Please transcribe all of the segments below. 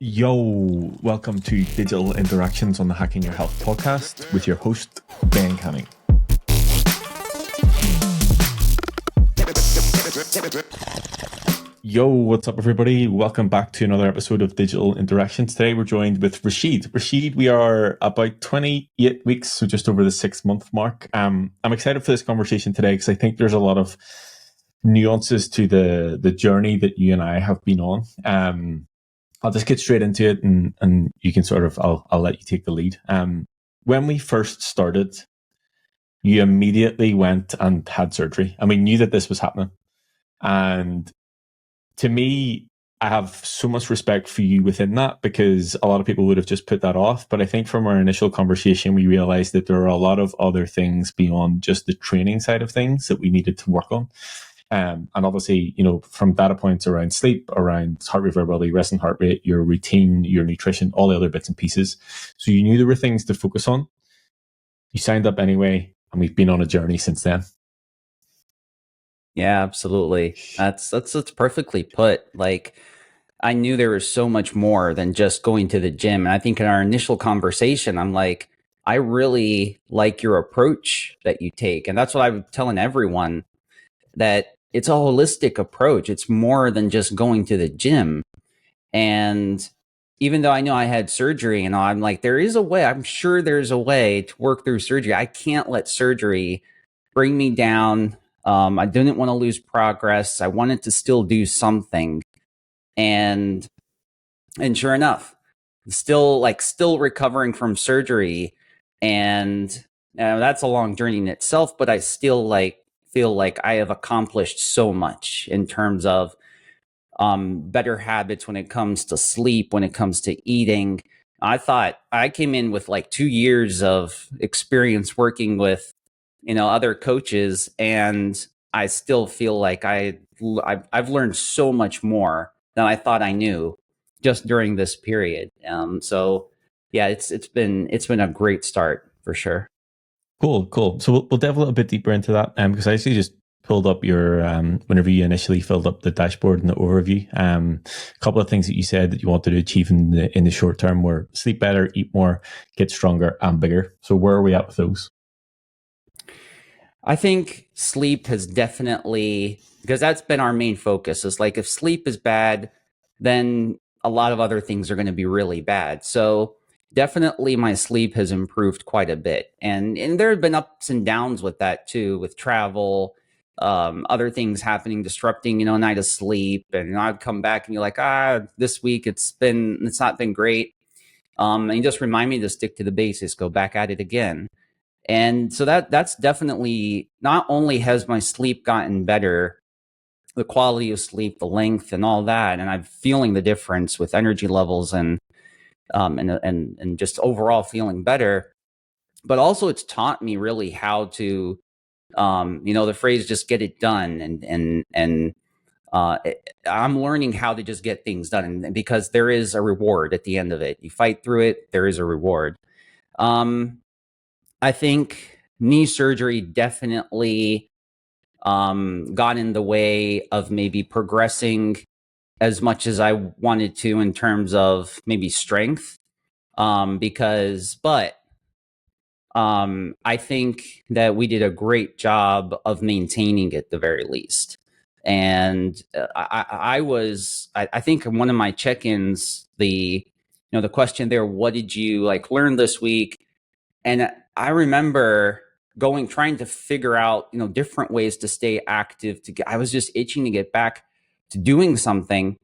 Yo, welcome to Digital Interactions on the Hacking Your Health podcast with your host, Ben Canning. Yo, what's up, everybody? Welcome back to another episode of Digital Interactions. Today, we're joined with Rasheed. Rasheed, we are about 28 weeks, so just over the 6-month mark. I'm excited for this conversation today because I think there's a lot of nuances to the journey that you and I have been on. I'll just get straight into it and you can I'll let you take the lead. When we first started, you immediately went and had surgery. And we knew that this was happening. And to me, I have so much respect for you within that because a lot of people would have just put that off. But I think from our initial conversation, we realized that there are a lot of other things beyond just the training side of things that we needed to work on. And obviously, from data points around sleep, around heart rate variability, resting heart rate, your routine, your nutrition, all the other bits and pieces. So you knew there were things to focus on. You signed up anyway, and we've been on a journey since then. Yeah, absolutely. That's perfectly put. Like, I knew there was so much more than just going to the gym. And I think in our initial conversation, I'm like, I really like your approach that you take. And that's what I'm telling everyone, that it's a holistic approach. It's more than just going to the gym. And even though I know I had surgery and I'm like, there is a way, I'm sure there's a way to work through surgery. I can't let surgery bring me down. I didn't want to lose progress. I wanted to still do something. And sure enough, still recovering from surgery. And that's a long journey in itself, but I still feel like I have accomplished so much in terms of better habits when it comes to sleep, when it comes to eating. I thought I came in with like 2 years of experience working with, other coaches, and I still feel like I've learned so much more than I thought I knew just during this period. So yeah, it's been a great start for sure. Cool. So we'll delve a little bit deeper into that because I actually just pulled up your whenever you initially filled up the dashboard and the overview. A couple of things that you said that you wanted to achieve in the short term were sleep better, eat more, get stronger and bigger. So where are we at with those? I think sleep has definitely, because that's been our main focus, is like if sleep is bad, then a lot of other things are going to be really bad. So definitely my sleep has improved quite a bit. And there have been ups and downs with that too, with travel, other things happening, disrupting, a night of sleep. And I'd come back and you're like, this week it's not been great. And you just remind me to stick to the basics, go back at it again. And so that's definitely, not only has my sleep gotten better, the quality of sleep, the length and all that, and I'm feeling the difference with energy levels and just overall feeling better, but also it's taught me really how to, the phrase just get it done. I'm learning how to just get things done, and because there is a reward at the end of it. You fight through it, there is a reward. I think knee surgery definitely got in the way of maybe progressing as much as I wanted to in terms of maybe strength. But I think that we did a great job of maintaining it at the very least. And I think in one of my check-ins, the question there, what did you learn this week? And I remember trying to figure out, different ways to stay active. I was just itching to get back to doing something.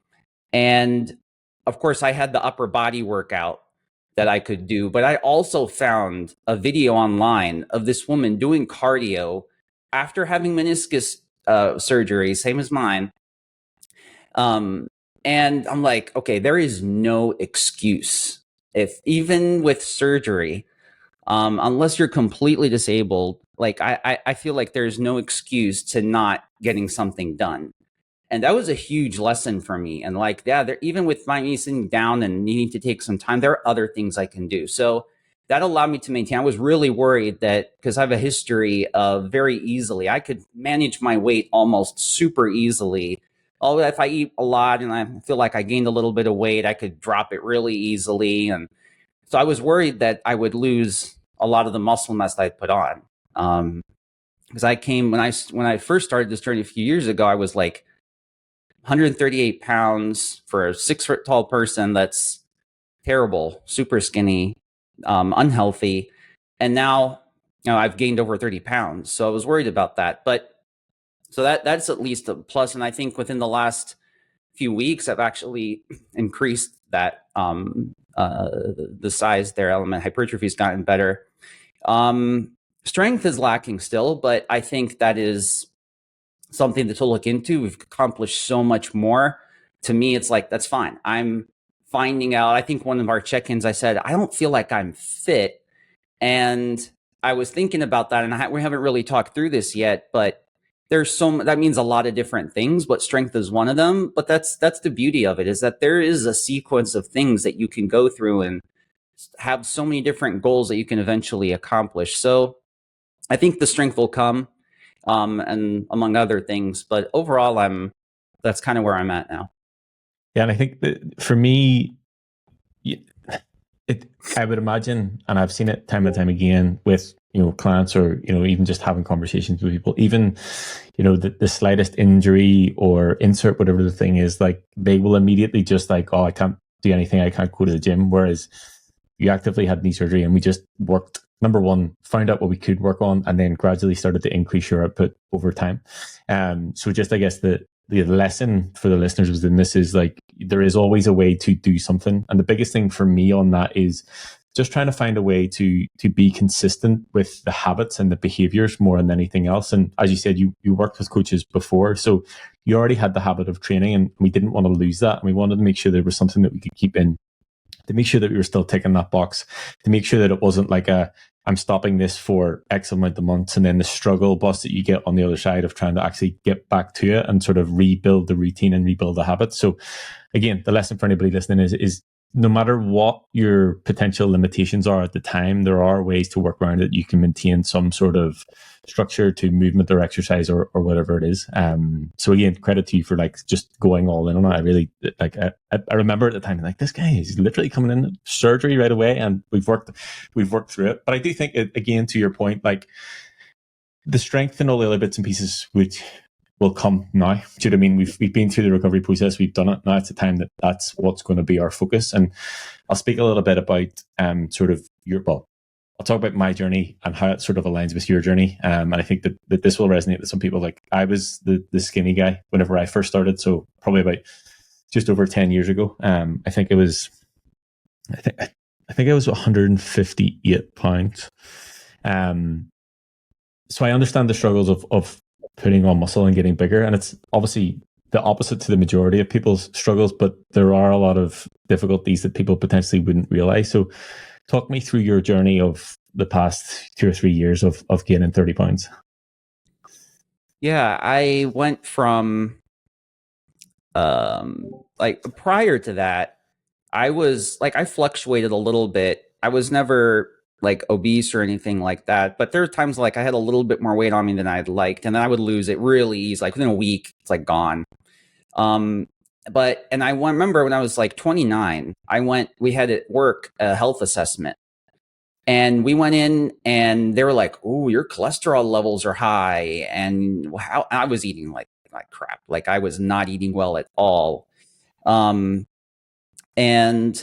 And of course, I had the upper body workout that I could do, but I also found a video online of this woman doing cardio after having meniscus surgery, same as mine. And I'm like, okay, there is no excuse if even with surgery, unless you're completely disabled, I feel like there's no excuse to not getting something done. And that was a huge lesson for me. And even with my knee sitting down and needing to take some time, there are other things I can do. So that allowed me to maintain. I was really worried that because I have a history of very easily, I could manage my weight almost super easily oh, if I eat a lot and I feel like I gained a little bit of weight, I could drop it really easily. And so I was worried that I would lose a lot of the muscle mass that I put on. Because I came when I first started this journey a few years ago, I was like 138 pounds for a 6 foot tall person. That's terrible, super skinny, unhealthy. And now, I've gained over 30 pounds. So I was worried about that. But so that's at least a plus. And I think within the last few weeks, I've actually increased that, the size there. Element hypertrophy has gotten better. Strength is lacking still, but I think that is something to look into. We've accomplished so much more. To me, it's like, that's fine. I'm finding out. I think one of our check-ins, I said, I don't feel like I'm fit. And I was thinking about that, and we haven't really talked through this yet, but that means a lot of different things, but strength is one of them. But that's the beauty of it, is that there is a sequence of things that you can go through and have so many different goals that you can eventually accomplish. So I think the strength will come, and among other things, but overall, that's kind of where I'm at now. Yeah, and I think that for me, I would imagine, and I've seen it time and time again with clients, or even just having conversations with people, even the slightest injury or insert whatever the thing is, like they will immediately just like, oh, I can't do anything, I can't go to the gym. Whereas you actively had knee surgery, and we just worked, number one, found out what we could work on, and then gradually started to increase your output over time. So just, I guess, the lesson for the listeners within this is like, there is always a way to do something. And the biggest thing for me on that is just trying to find a way to be consistent with the habits and the behaviors more than anything else. And as you said, you worked with coaches before, so you already had the habit of training, and we didn't want to lose that. And we wanted to make sure there was something that we could keep in, to make sure that we were still ticking that box, to make sure that it wasn't like I'm stopping this for X amount of months, and then the struggle bus that you get on the other side of trying to actually get back to it and sort of rebuild the routine and rebuild the habits. So again, the lesson for anybody listening is no matter what your potential limitations are at the time, there are ways to work around it. You can maintain some sort of structure to movement or exercise or whatever it is. So again, credit to you for like just going all in on it. I really like. I remember at the time, like, this guy is literally coming in surgery right away, and we've worked through it. But I do think, again, to your point, like the strength and all the other bits and pieces will come now. Do you know what I mean? We've been through the recovery process. We've done it. Now it's the time that's what's going to be our focus. And I'll speak a little bit about sort of I'll talk about my journey and how it sort of aligns with your journey. And I think that this will resonate with some people. Like, I was the skinny guy whenever I first started. So probably about just over 10 years ago. I think I was 158 pounds. So I understand the struggles of putting on muscle and getting bigger. And it's obviously the opposite to the majority of people's struggles, but there are a lot of difficulties that people potentially wouldn't realize. So talk me through your journey of the past 2 or 3 years of gaining 30 pounds. Yeah, I went from, like, prior to that, I fluctuated a little bit. I was never like obese or anything like that, but there were times like I had a little bit more weight on me than I'd liked, and then I would lose it really easy. Like within a week, it's like gone. And I remember when I was like 29, we had at work a health assessment, and we went in and they were like, "Oh, your cholesterol levels are high." And how I was eating like crap. Like I was not eating well at all. Um, and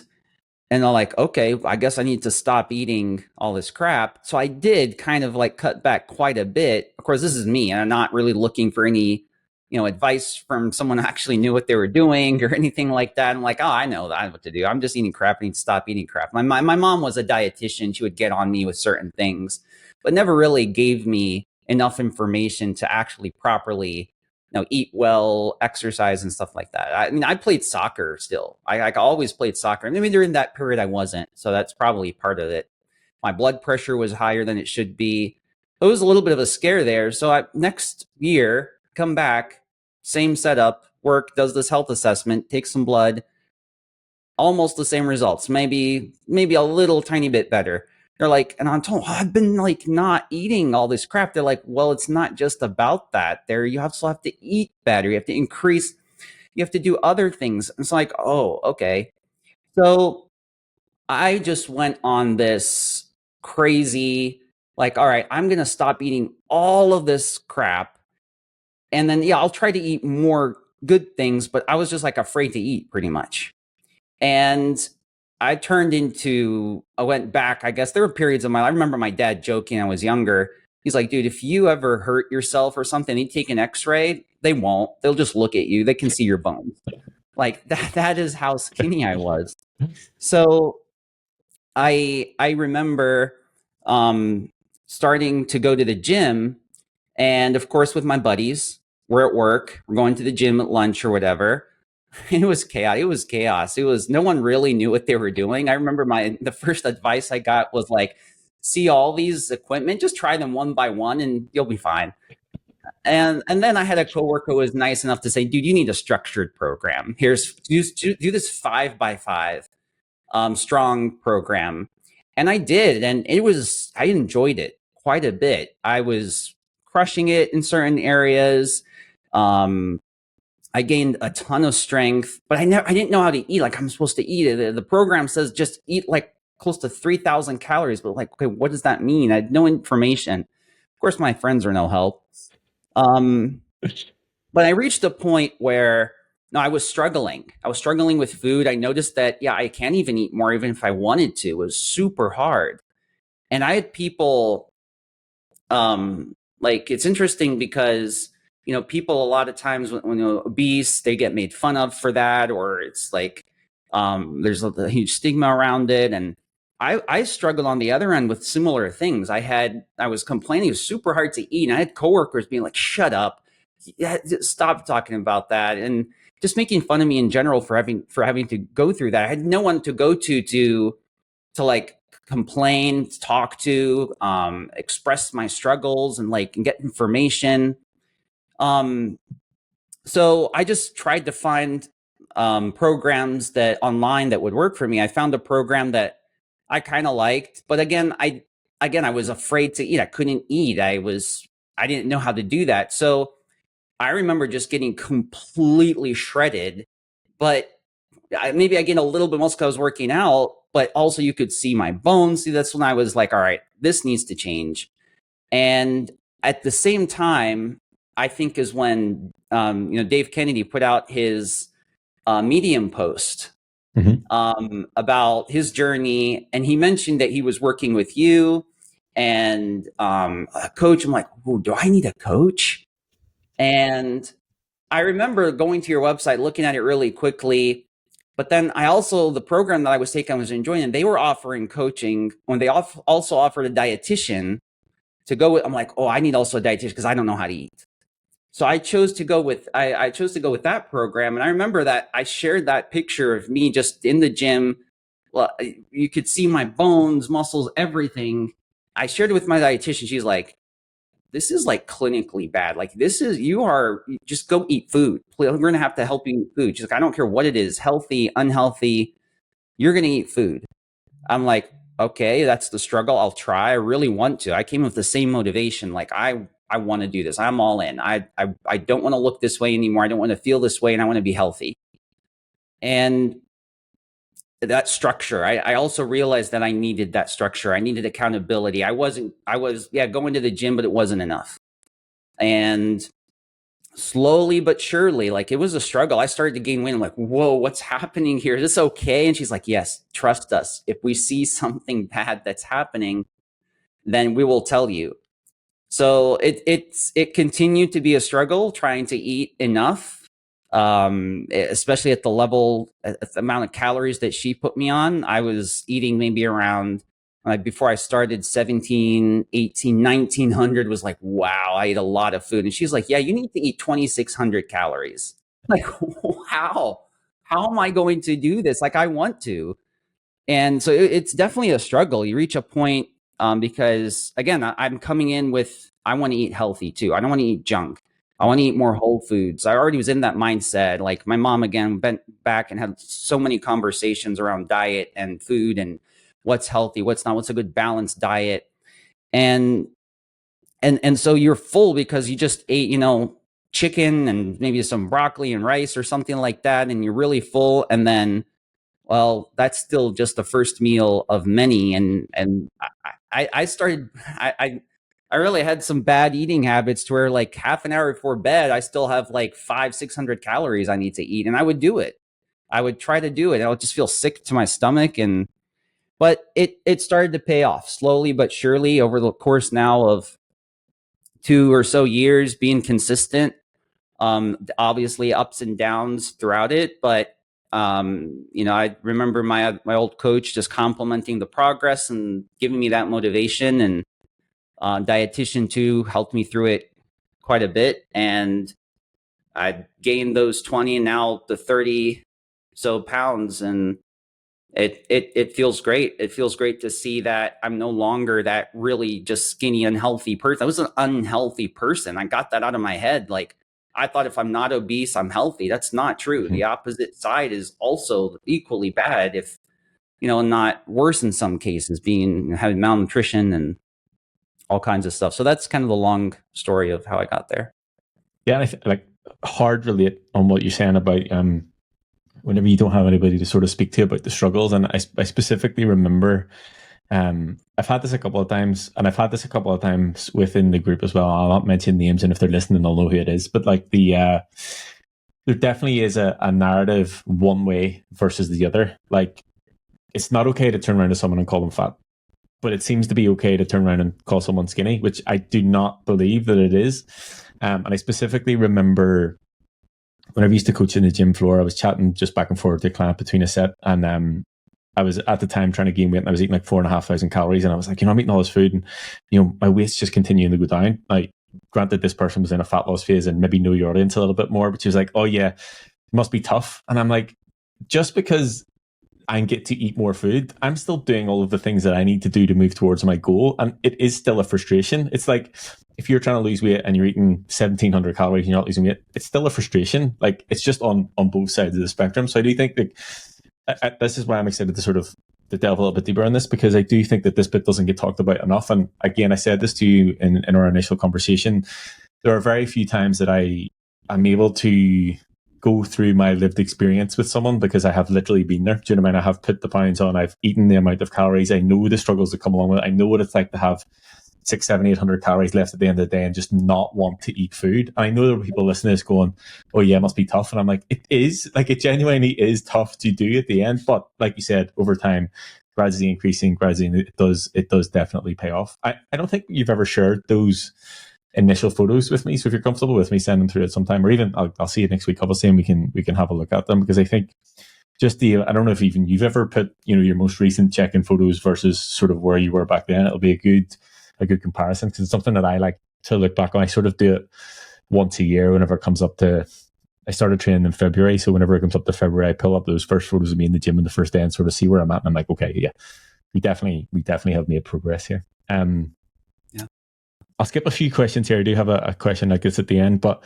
I'm like, okay, I guess I need to stop eating all this crap. So I did kind of like cut back quite a bit. Of course, this is me, and I'm not really looking for any, advice from someone who actually knew what they were doing or anything like that. I'm like, oh, I know what to do. I'm just eating crap. I need to stop eating crap. My mom was a dietitian. She would get on me with certain things, but never really gave me enough information to actually properly eat well, exercise, and stuff like that. I mean, I played soccer still. I always played soccer. I mean, during that period, I wasn't. So that's probably part of it. My blood pressure was higher than it should be. It was a little bit of a scare there. So next year, come back, same setup, work, does this health assessment, take some blood, almost the same results, maybe a little tiny bit better. They're like, and I'm told, I've been like not eating all this crap. They're like, well, it's not just about that. You also have to eat better. You have to increase. You have to do other things. It's like, oh, okay. So I just went on this crazy, like, all right, I'm going to stop eating all of this crap. And then, yeah, I'll try to eat more good things, but I was just like afraid to eat pretty much. And I went back. I guess there were periods of my life. I remember my dad joking when I was younger. He's like, dude, if you ever hurt yourself or something, you take an x-ray, they won't. They'll just look at you. They can see your bones. Like that is how skinny I was. So I remember um, starting to go to the gym, and of course with my buddies, we're at work, we're going to the gym at lunch or whatever. It was chaos. It was chaos. It was no one really knew what they were doing. I remember the first advice I got was like, see all these equipment, just try them one by one and you'll be fine. And then I had a coworker who was nice enough to say, dude, you need a structured program. Here's do this 5x5 strong program. And I did. And I enjoyed it quite a bit. I was crushing it in certain areas. Um, I gained a ton of strength, but I didn't know how to eat like I'm supposed to eat. The program says just eat like close to 3,000 calories, but like, okay, what does that mean? I had no information. Of course, my friends are no help. Um, but I reached a point where no, I was struggling. I was struggling with food. I noticed that, yeah, I can't even eat more, even if I wanted to. It was super hard. And I had people, like, it's interesting because, people a lot of times when they're obese, they get made fun of for that, or it's like, there's a huge stigma around it. And I struggled on the other end with similar things. I was complaining it was super hard to eat. And I had coworkers being like, shut up. Yeah, stop talking about that. And just making fun of me in general for having to go through that. I had no one to go to like complain, talk to, express my struggles and like get information. Um, so I just tried to find programs that online that would work for me. I found a program that I kind of liked, but again I was afraid to eat. I couldn't eat. I didn't know how to do that. So I remember just getting completely shredded, but maybe I gained a little bit most because I was working out, but also you could see my bones. See, that's when I was like, all right, this needs to change. And at the same time, I think is when Dave Kennedy put out his Medium post about his journey, and he mentioned that he was working with you and a coach. I'm like, oh, do I need a coach? And I remember going to your website, looking at it really quickly. But then the program that I was taking, I was enjoying, and they were offering coaching when they also offered a dietitian to go with. I'm like, oh, I need also a dietitian because I don't know how to eat. So I chose to go with that program. And I remember that I shared that picture of me just in the gym. Well, you could see my bones, muscles, everything. I shared it with my dietitian. She's like, this is like clinically bad. Like just go eat food. We're going to have to help you eat food. She's like, I don't care what it is, healthy, unhealthy, you're going to eat food. I'm like, okay, that's the struggle. I'll try. I really want to. I came with the same motivation. Like I want to do this. I'm all in. I don't want to look this way anymore. I don't want to feel this way, and I want to be healthy. And that structure, I also realized that I needed that structure. I needed accountability. I was going to the gym, but it wasn't enough. And slowly but surely, like it was a struggle. I started to gain weight. I'm like, whoa, what's happening here? Is this okay? And she's like, yes, trust us. If we see something bad that's happening, then we will tell you. So it continued to be a struggle trying to eat enough, especially at at the amount of calories that she put me on. I was eating maybe around, before I started, 17, 18, 1900 was like, wow, I ate a lot of food. And she's like, yeah, you need to eat 2,600 calories. Like, how am I going to do this? Like, I want to. And so it's definitely a struggle. You reach a point, because again, I'm coming in with, I want to eat healthy too. I don't want to eat junk. I want to eat more whole foods. I already was in that mindset. Like my mom, again, went back and had so many conversations around diet and food and what's healthy, what's not, what's a good balanced diet. And so you're full because you just ate, chicken and maybe some broccoli and rice or something like that, and you're really full, and then, well, that's still just the first meal of many. And I started, I really had some bad eating habits to where like half an hour before bed, I still have like 500-600 calories I need to eat. And I would do it. I would try to do it. I would just feel sick to my stomach. But it started to pay off slowly but surely over the course now of 2 or so years being consistent. Obviously ups and downs throughout it, but I remember my old coach just complimenting the progress and giving me that motivation, and dietitian too helped me through it quite a bit, and I gained those 20 and now the 30 so pounds, and it feels great. It feels great to see that I'm no longer that really just skinny, unhealthy person. I was an unhealthy person. I got that out of my head. Like, I thought if I'm not obese, I'm healthy. That's not true. Mhm. The opposite side is also equally bad, if not worse in some cases, being having malnutrition and all kinds of stuff. So that's kind of the long story of how I got there. Yeah, like hard relate on what you're saying about whenever you don't have anybody to sort of speak to about the struggles. And I specifically remember I've had this a couple of times, and I've had this a couple of times within the group as well. I'll not mention names, and if they're listening, they'll know who it is. But like there definitely is a narrative one way versus the other. Like, it's not okay to turn around to someone and call them fat, but it seems to be okay to turn around and call someone skinny, which I do not believe that it is. And I specifically remember whenever I used to coach in the gym floor, I was chatting just back and forth to a client between a set, and I was at the time trying to gain weight, and I was eating like 4,500 calories, and I was like, I'm eating all this food, and my weight's just continuing to go down. Like, granted, this person was in a fat loss phase and maybe know your audience a little bit more, but she was like, oh yeah, it must be tough. And I'm like, just because I get to eat more food, I'm still doing all of the things that I need to do to move towards my goal. And it is still a frustration. It's like, if you're trying to lose weight and you're eating 1,700 calories and you're not losing weight, it's still a frustration. Like, it's just on both sides of the spectrum. So I do think that this is why I'm excited to sort of to delve a little bit deeper on this, because I do think that this bit doesn't get talked about enough. And again, I said this to you in our initial conversation. There are very few times that I'm able to go through my lived experience with someone, because I have literally been there. Do you know what I mean? I have put the pounds on, I've eaten the amount of calories, I know the struggles that come along with it. I know what it's like to have 6, 7, 800 calories left at the end of the day and just not want to eat food. And I know there are people listening to this going, oh yeah, it must be tough. And I'm like, it is. Like, it genuinely is tough to do at the end. But like you said, over time, gradually increasing, it does definitely pay off. I don't think you've ever shared those initial photos with me. So if you're comfortable with me, send them through at some time, or even I'll see you next week, obviously, and we can have a look at them, because I think just I don't know if even you've ever put, your most recent check-in photos versus sort of where you were back then. It'll be a good comparison, because it's something that I like to look back on. I sort of do it once a year whenever it comes up to, I started training in February. So whenever it comes up to February, I pull up those first photos of me in the gym in the first day and sort of see where I'm at. And I'm like, okay, yeah, we definitely have made progress here. Yeah. I'll skip a few questions here. I do have a question like this at the end, but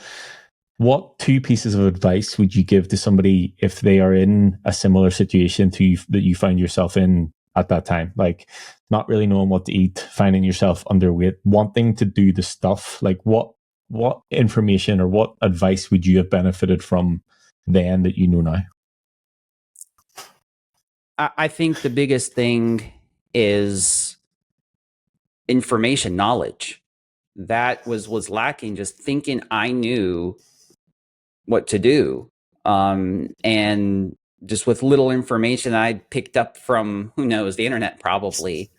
what 2 pieces of advice would you give to somebody if they are in a similar situation to you, that you find yourself in at that time? Like, not really knowing what to eat, finding yourself underweight, wanting to do the stuff. Like, what information or what advice would you have benefited from then that you know now? I think the biggest thing is information, knowledge. That was lacking. Just thinking I knew what to do, and just with little information I picked up from, who knows, the internet probably.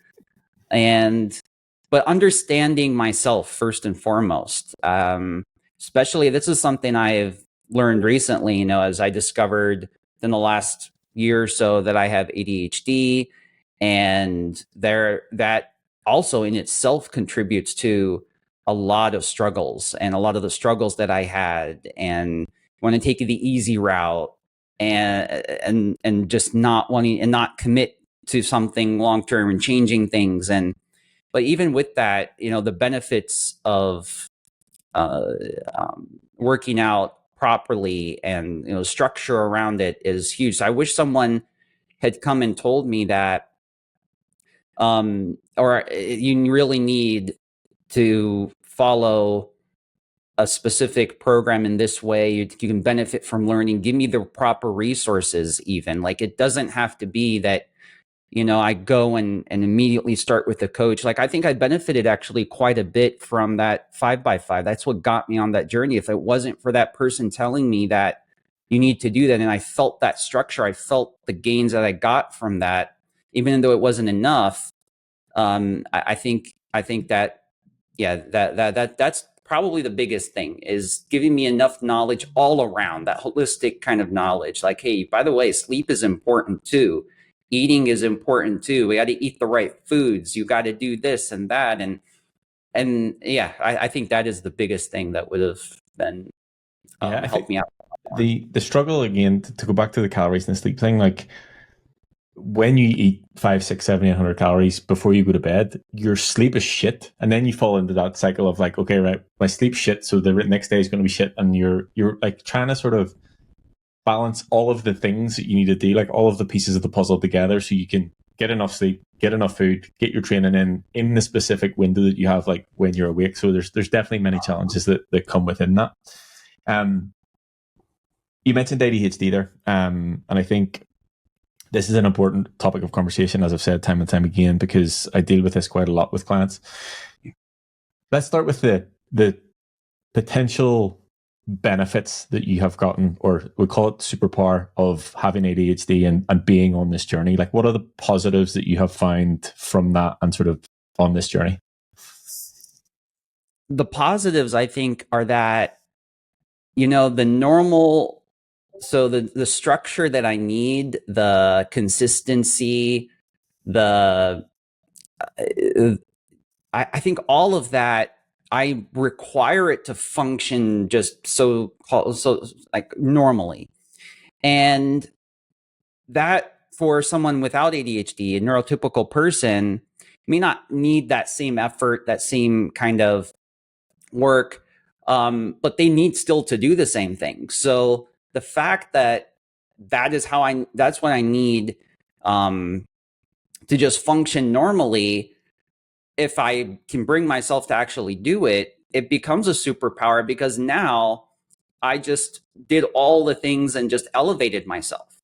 But understanding myself first and foremost, especially this is something I've learned recently, as I discovered in the last year or so that I have ADHD, and that also in itself contributes to a lot of struggles, and a lot of the struggles that I had, and want to take the easy route, and just not wanting and not commit to something long term and changing things. But even with that, the benefits of uh, working out properly and structure around it is huge. So I wish someone had come and told me that, or you really need to follow a specific program in this way. You can benefit from learning. Give me the proper resources. Even like it doesn't have to be that I go and immediately start with a coach. Like I think I benefited actually quite a bit from that 5x5. That's what got me on that journey. If it wasn't for that person telling me that you need to do that, and I felt that structure, I felt the gains that I got from that, even though it wasn't enough. I think that, yeah, that's probably the biggest thing, is giving me enough knowledge all around, that holistic kind of knowledge. Like, hey, by the way, sleep is important too. Eating is important too. We got to eat the right foods. You got to do this and that. And yeah, I think that is the biggest thing that would have been Yeah, I helped think me out more. the struggle again to go back to the calories and the sleep thing, like when you eat 5, 6, 7, 800 calories before you go to bed, your sleep is shit, and then you fall into that cycle of like, okay, right, my sleep's shit, so the next day is going to be shit, and you're like trying to sort of balance all of the things that you need to do, like all of the pieces of the puzzle together, so you can get enough sleep, get enough food, get your training in the specific window that you have, like when you're awake. So there's definitely many challenges that come within that. Um, you mentioned ADHD there, and I think this is an important topic of conversation, as I've said time and time again, because I deal with this quite a lot with clients. Let's start with the potential benefits that you have gotten, or we call it superpower, of having ADHD and being on this journey. Like, what are the positives that you have found from that and sort of on this journey? The positives, I think, are that, the normal, so the structure that I need, the consistency, the I think all of that, I require it to function just so like normally. And that, for someone without ADHD, a neurotypical person, may not need that same effort, that same kind of work, but they need still to do the same thing. So the fact that that's what I need, to just function normally, if I can bring myself to actually do it, it becomes a superpower, because now I just did all the things and just elevated myself.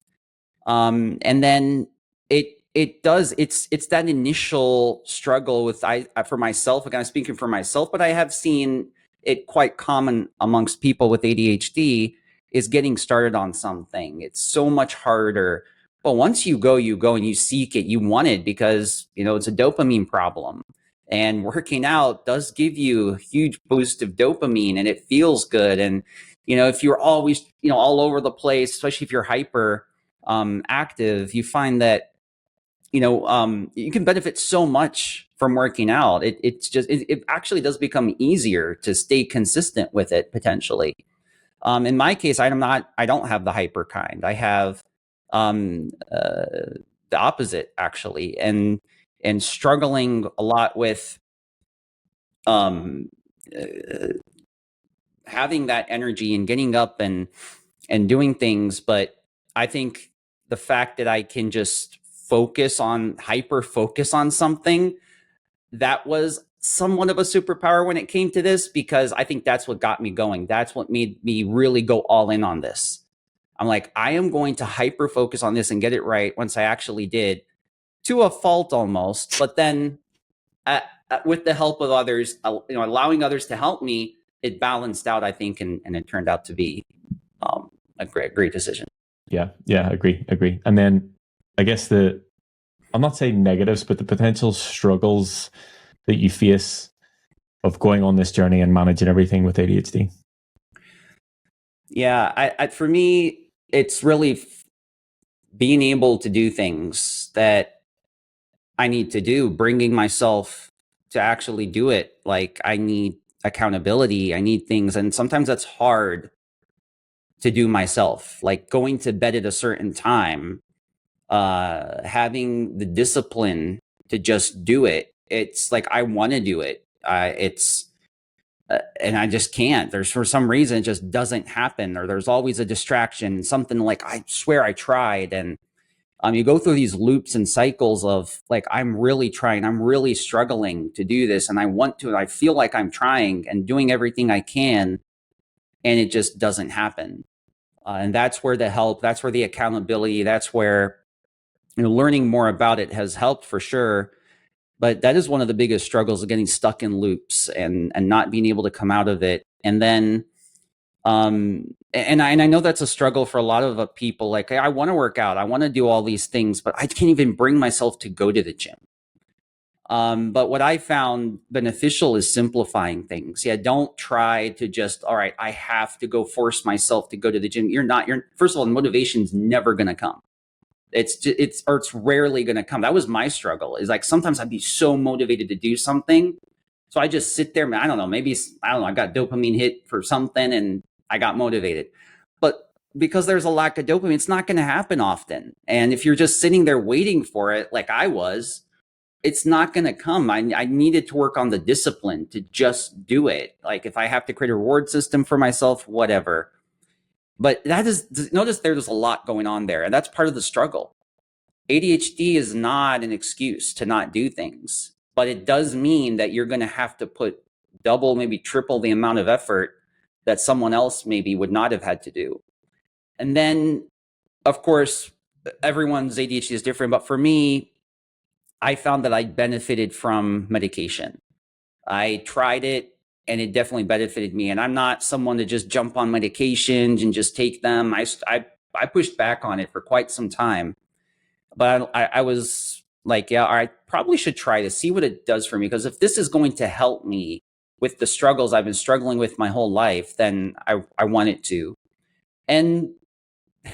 And then it's that initial struggle with, for myself, again, I'm speaking for myself, but I have seen it quite common amongst people with ADHD, is getting started on something. It's so much harder. But once you go and you seek it, you want it, because it's a dopamine problem. And working out does give you a huge boost of dopamine, and it feels good. And if you're always all over the place, especially if you're hyper active, you find that you can benefit so much from working out. It actually does become easier to stay consistent with it, potentially. In my case, I don't have the hyper kind. I have the opposite, actually, and struggling a lot with um, uh, having that energy and getting up and doing things. But I think the fact that I can just hyper focus on something, that was somewhat of a superpower when it came to this, because I think that's what got me going. That's what made me really go all in on this. I'm like, I am going to hyper focus on this and get it right. Once I actually did, to a fault almost, but then with the help of others, allowing others to help me, it balanced out, I think, and it turned out to be a great decision. Yeah, agree. And then I guess I'm not saying negatives, but the potential struggles that you face of going on this journey and managing everything with ADHD. Yeah, for me, it's really being able to do things that I need to do, bringing myself to actually do it. Like, I need accountability, I need things, and sometimes that's hard to do myself. Like going to bed at a certain time, having the discipline to just do it. It's like I want to do it. It's and I just can't. There's, for some reason, it just doesn't happen, or there's always a distraction, something like, I swear I tried, and You go through these loops and cycles of like, I'm really trying, I'm really struggling to do this, and I want to, and I feel like I'm trying and doing everything I can, and it just doesn't happen. And that's where the help, that's where the accountability, that's where, learning more about it has helped for sure. But that is one of the biggest struggles, of getting stuck in loops and not being able to come out of it. And then and I know that's a struggle for a lot of people. Like, I want to work out, I want to do all these things, but I can't even bring myself to go to the gym. But what I found beneficial is simplifying things. Yeah, don't try to just, all right, I have to go force myself to go to the gym. You're first of all, motivation's never going to come. It's rarely going to come. That was my struggle. Is like, sometimes I'd be so motivated to do something, so I just sit there. I don't know. Maybe I don't know. I got dopamine hit for something, and I got motivated. But because there's a lack of dopamine, it's not going to happen often. And if you're just sitting there waiting for it, like I was, it's not going to come. I needed to work on the discipline to just do it. Like, if I have to create a reward system for myself, whatever. But that is, notice there's a lot going on there. And that's part of the struggle. ADHD is not an excuse to not do things, but it does mean that you're going to have to put double, maybe triple the amount of effort that someone else maybe would not have had to do. And then, of course, everyone's ADHD is different. But for me, I found that I benefited from medication. I tried it, and it definitely benefited me. And I'm not someone to just jump on medications and just take them. I pushed back on it for quite some time. But I was like, yeah, I probably should try to see what it does for me. Because if this is going to help me with the struggles I've been struggling with my whole life, then I want it to. And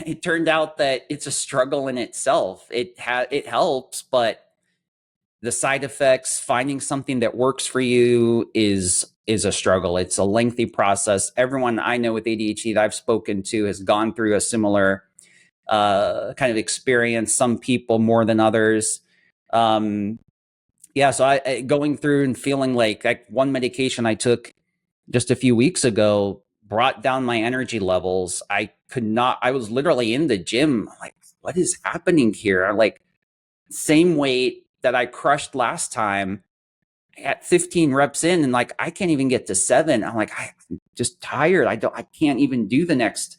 it turned out that it's a struggle in itself. It helps, but the side effects, finding something that works for you is a struggle. It's a lengthy process. Everyone I know with ADHD that I've spoken to has gone through a similar kind of experience. Some people more than others. So I going through and feeling like one medication I took just a few weeks ago brought down my energy levels. I was literally in the gym. I'm like, what is happening here? I'm like, same weight that I crushed last time at 15 reps in, and like, I can't even get to 7. I'm like, I'm just tired. I can't even do the next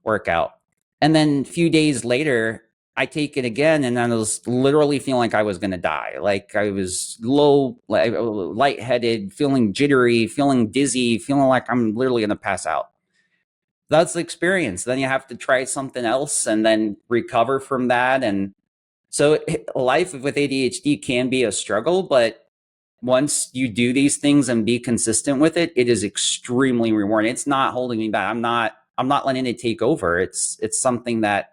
workout. And then a few days later, I take it again, and I was literally feeling like I was going to die. Like, I was low, lightheaded, feeling jittery, feeling dizzy, feeling like I'm literally going to pass out. That's the experience. Then you have to try something else and then recover from that. And so life with ADHD can be a struggle, but once you do these things and be consistent with it, it is extremely rewarding. It's not holding me back. I'm not letting it take over. It's something that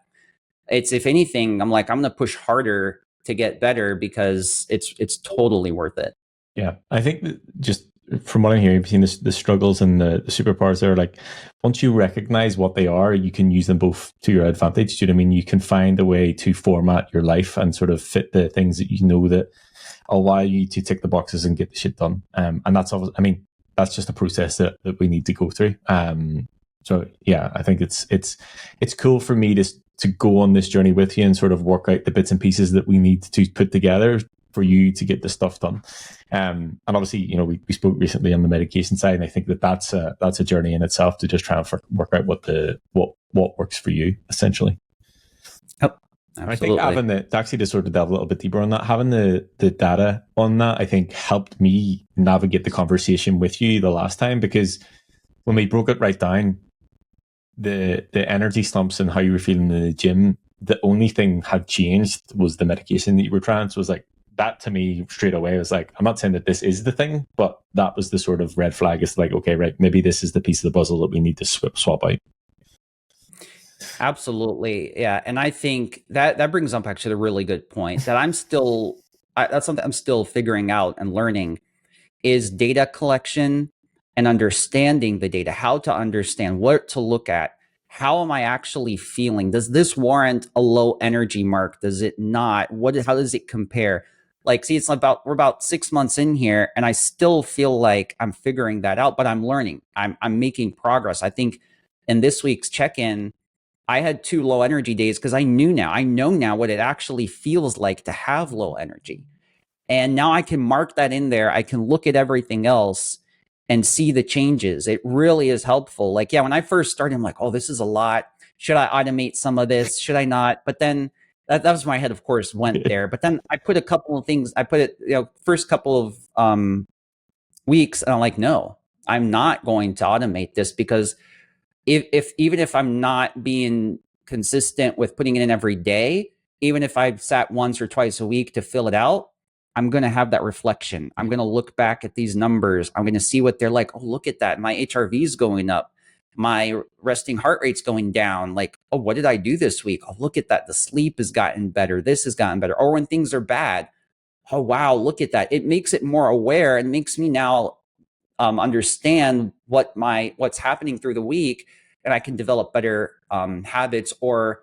if anything, I'm like, I'm going to push harder to get better because it's totally worth it. Yeah. I think that just from what I'm hearing, between the struggles and the superpowers there, like, once you recognize what they are, you can use them both to your advantage. Do you know what I mean? You can find a way to format your life and sort of fit the things that you know that allow you to tick the boxes and get the shit done. And that's that's just a process that we need to go through. So yeah, I think it's cool for me to go on this journey with you and sort of work out the bits and pieces that we need to put together for you to get the stuff done. And obviously, we spoke recently on the medication side, and I think that's a journey in itself to just try and work out what works for you, essentially. Yep. I think having actually to sort of delve a little bit deeper on that, having the data on that, I think helped me navigate the conversation with you the last time, because when we broke it right down, the energy slumps and how you were feeling in the gym, the only thing had changed was the medication that you were trying. So it was like, that to me straight away was like, I'm not saying that this is the thing, but that was the sort of red flag. It's like, okay, right, maybe this is the piece of the puzzle that we need to swap out. Absolutely. Yeah. And I think that brings up actually a really good point that that's something I'm still figuring out and learning, is data collection and understanding the data, how to understand, what to look at. How am I actually feeling? Does this warrant a low energy mark? Does it not? How does it compare? Like, see, we're about 6 months in here, and I still feel like I'm figuring that out, but I'm learning. I'm making progress. I think in this week's check-in, I had 2 low energy days because I know now what it actually feels like to have low energy. And now I can mark that in there. I can look at everything else and see the changes. It really is helpful. Like, yeah, when I first started, I'm like, oh, this is a lot. Should I automate some of this? Should I not? But then that was my head, of course, went there. But then I put a couple of things, I put it, first couple of weeks, and I'm like, no, I'm not going to automate this because if even if I'm not being consistent with putting it in every day, even if I've sat once or twice a week to fill it out, I'm going to have that reflection. I'm going to look back at these numbers. I'm going to see what they're like. Oh, look at that. My HRV is going up. My resting heart rate's going down. Like, oh, what did I do this week? Oh, look at that. The sleep has gotten better. This has gotten better. Or when things are bad, oh, wow, look at that. It makes it more aware and makes me now understand what's happening through the week, and I can develop better habits or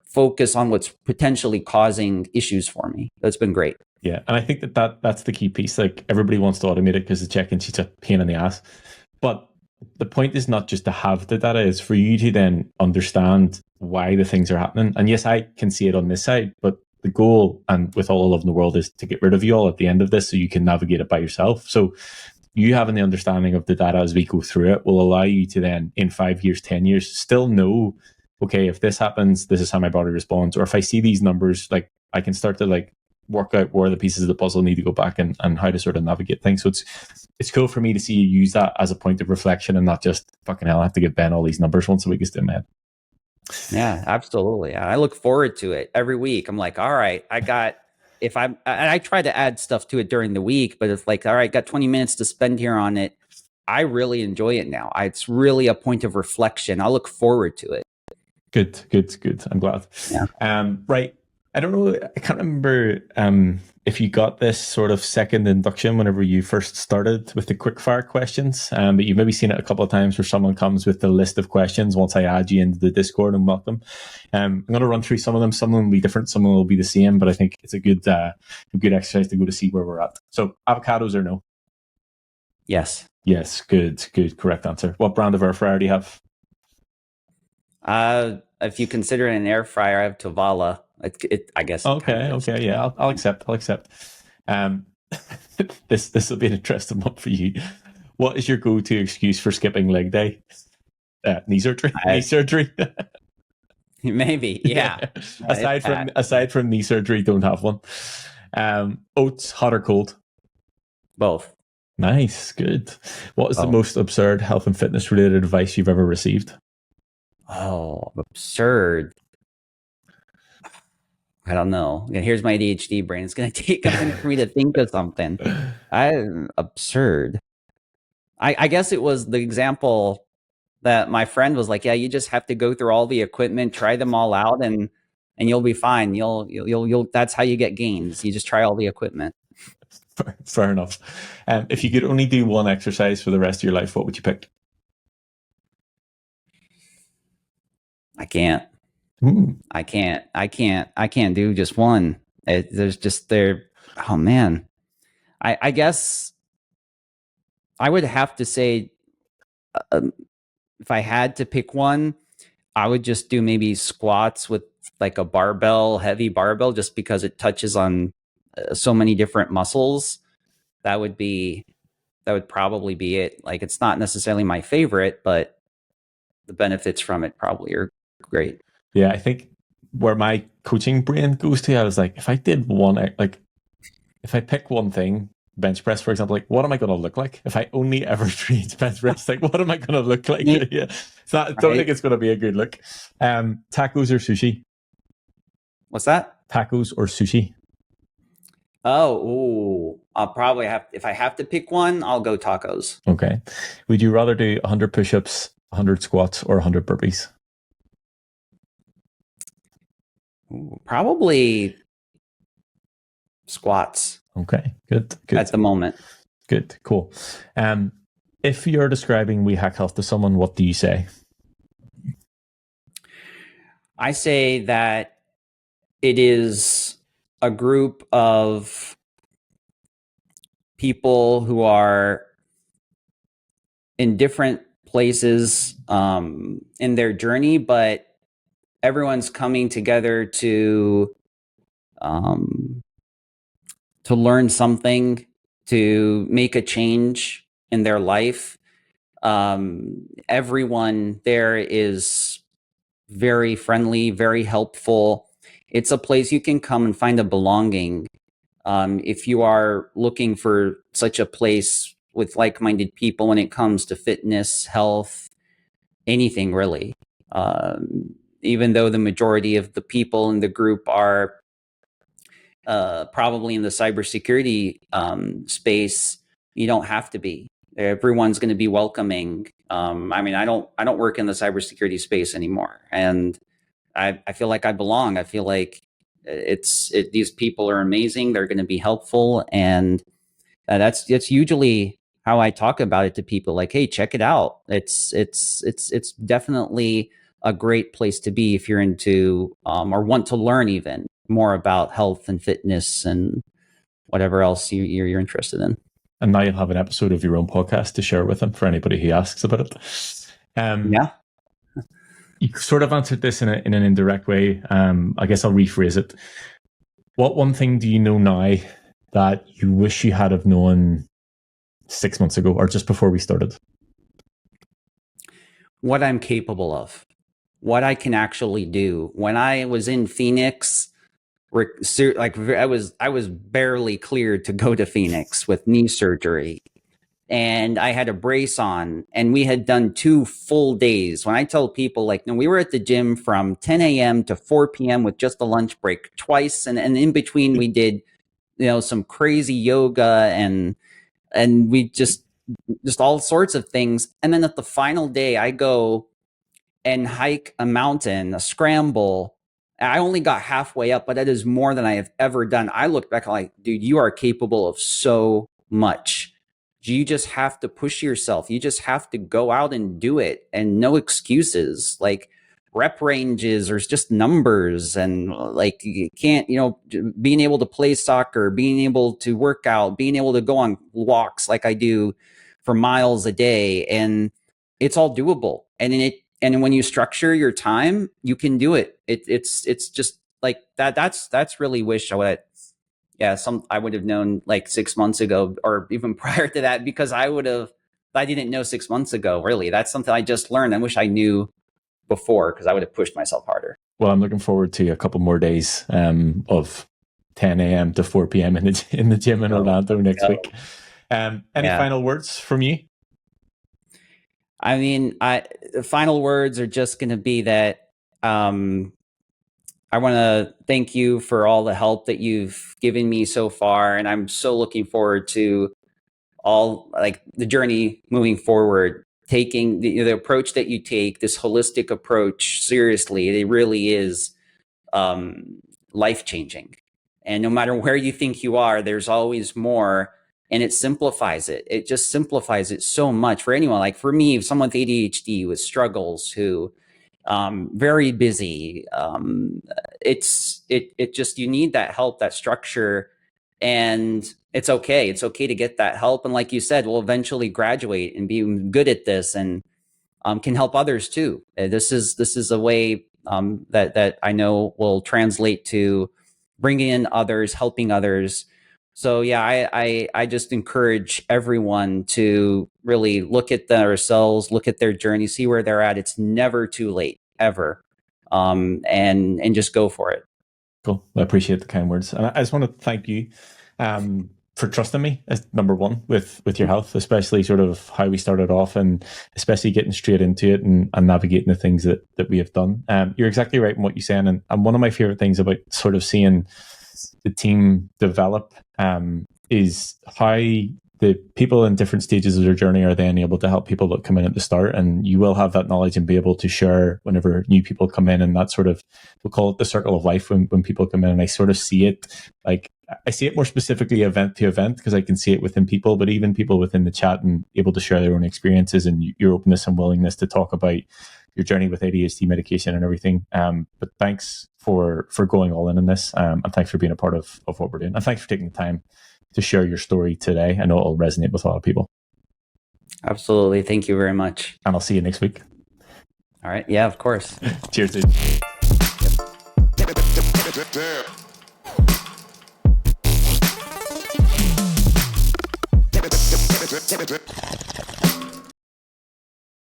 focus on what's potentially causing issues for me. That's been great. Yeah, and I think that's the key piece. Like everybody wants to automate it because the check-in sheet's a pain in the ass. But the point is not just to have the data; is for you to then understand why the things are happening. And yes, I can see it on this side, but the goal, and with all the love in the world, is to get rid of you all at the end of this, so you can navigate it by yourself. So you having the understanding of the data as we go through it will allow you to then, in 5 years, 10 years, still know, okay, if this happens, this is how my body responds. Or if I see these numbers, like I can start to like work out where the pieces of the puzzle need to go back and how to sort of navigate things. So it's cool for me to see you use that as a point of reflection and not just fucking hell, I have to give Ben all these numbers once a week is in my head. Yeah, absolutely. I look forward to it every week. I'm like, all right, and I try to add stuff to it during the week, but it's like, all right, got 20 minutes to spend here on it. I really enjoy it now. It's really a point of reflection. I look forward to it. Good. I'm glad. Yeah. Right. I don't know. I can't remember if you got this sort of second induction whenever you first started with the quickfire questions, but you've maybe seen it a couple of times where someone comes with the list of questions once I add you into the Discord and welcome. I'm going to run through some of them. Some of them will be different. Some of them will be the same, but I think it's a good exercise to go to see where we're at. So avocados or no? Yes. Yes. Good. Correct answer. What brand of air fryer do you have? If you consider it an air fryer, I have Tovala. I guess. Okay. Yeah, I'll accept. Um, this will be an interesting one for you. What is your go-to excuse for skipping leg day? Knee surgery. Knee surgery. Maybe. Yeah. Aside from knee surgery, don't have one. Oats, hot or cold? Both. Nice. Good. What is the most absurd health and fitness related advice you've ever received? Oh, absurd. I don't know. Here's my ADHD brain. It's going to take a minute for me to think of something. Absurd. I guess it was the example that my friend was like, yeah, you just have to go through all the equipment, try them all out, and you'll be fine. You'll that's how you get gains. You just try all the equipment. Fair enough. If you could only do one exercise for the rest of your life, what would you pick? I can't. I can't do just one. Oh man. I guess I would have to say, if I had to pick one, I would just do maybe squats with like a heavy barbell, just because it touches on so many different muscles. That would probably be it. Like, it's not necessarily my favorite, but the benefits from it probably are great. Yeah, I think where my coaching brain goes to, I was like, if I did one, like, if I pick one thing, bench press, for example, like, what am I going to look like if I only ever trained bench press? Like, what am I going to look like? Yeah, so I don't think it's going to be a good look. Tacos or sushi? What's that? Tacos or sushi? I'll probably if I have to pick one, I'll go tacos. Okay. Would you rather do 100 push-ups, 100 squats, or 100 burpees? Probably squats. Okay, good. At the moment. Good, cool. If you're describing We Hack Health to someone, what do you say? I say that it is a group of people who are in different places in their journey, but everyone's coming together to learn something, to make a change in their life. Everyone there is very friendly, very helpful. It's a place you can come and find a belonging. If you are looking for such a place with like-minded people when it comes to fitness, health, anything really. Even though the majority of the people in the group are probably in the cybersecurity space, you don't have to be. Everyone's going to be welcoming. I mean, I don't work in the cybersecurity space anymore, and I feel like I belong. I feel like these people are amazing. They're going to be helpful, and that's usually how I talk about it to people. Like, hey, check it out. It's definitely a great place to be if you're into or want to learn even more about health and fitness and whatever else you're interested in. And now you'll have an episode of your own podcast to share with them for anybody who asks about it. Yeah. You sort of answered this in an indirect way. I guess I'll rephrase it. What one thing do you know now that you wish you had have known 6 months ago or just before we started? What I'm capable of, what I can actually do. When I was in Phoenix, like I was barely cleared to go to Phoenix with knee surgery, and I had a brace on, and we had done 2 full days. When I tell people, like, no, we were at the gym from 10 a.m. to 4 p.m. with just a lunch break twice, and in between we did, some crazy yoga and we just all sorts of things. And then at the final day, I go and hike a mountain, a scramble. I only got halfway up, but that is more than I have ever done. I look back like, dude, you are capable of so much. You just have to push yourself. You just have to go out and do it, and no excuses. Like, rep ranges or just numbers, and like, you can't, being able to play soccer, being able to work out, being able to go on walks like I do for miles a day, and it's all doable. And when you structure your time, you can do it. It's just like that. That's really wish I would. Yeah, I would have known like 6 months ago, or even prior to that, because I didn't know 6 months ago. Really, that's something I just learned. I wish I knew before, because I would have pushed myself harder. Well, I'm looking forward to a couple more days of 10 a.m. to 4 p.m. in the gym in Orlando next week. Any final words from you? I mean, the final words are just going to be that I want to thank you for all the help that you've given me so far, and I'm so looking forward to all, like, the journey moving forward. Taking the approach that you take, this holistic approach, seriously, it really is life changing. And no matter where you think you are, there's always more. And it simplifies it. It just simplifies it so much for anyone. Like for me, someone with ADHD with struggles, who very busy. It just, you need that help, that structure, and it's okay. It's okay to get that help. And like you said, we'll eventually graduate and be good at this, and can help others too. This is a way that I know will translate to bringing in others, helping others. So yeah, I just encourage everyone to really look at themselves, look at their journey, see where they're at. It's never too late, ever, and just go for it. Cool. I appreciate the kind words, and I just want to thank you for trusting me as number one with your health, especially sort of how we started off, and especially getting straight into it and navigating the things that we have done. You're exactly right in what you're saying, and one of my favorite things about sort of seeing the team develop is how the people in different stages of their journey are then able to help people that come in at the start, and you will have that knowledge and be able to share whenever new people come in, and that sort of, we'll call it the circle of life when people come in. And I sort of see it, like, I see it more specifically event to event, because I can see it within people, but even people within the chat, and able to share their own experiences and your openness and willingness to talk about your journey with ADHD medication and everything. But thanks for going all in this, and thanks for being a part of what we're doing, and thanks for taking the time to share your story today. I know it'll resonate with a lot of people. Absolutely. Thank you very much. And I'll see you next week. All right. Yeah, of course. Cheers, dude. Damn.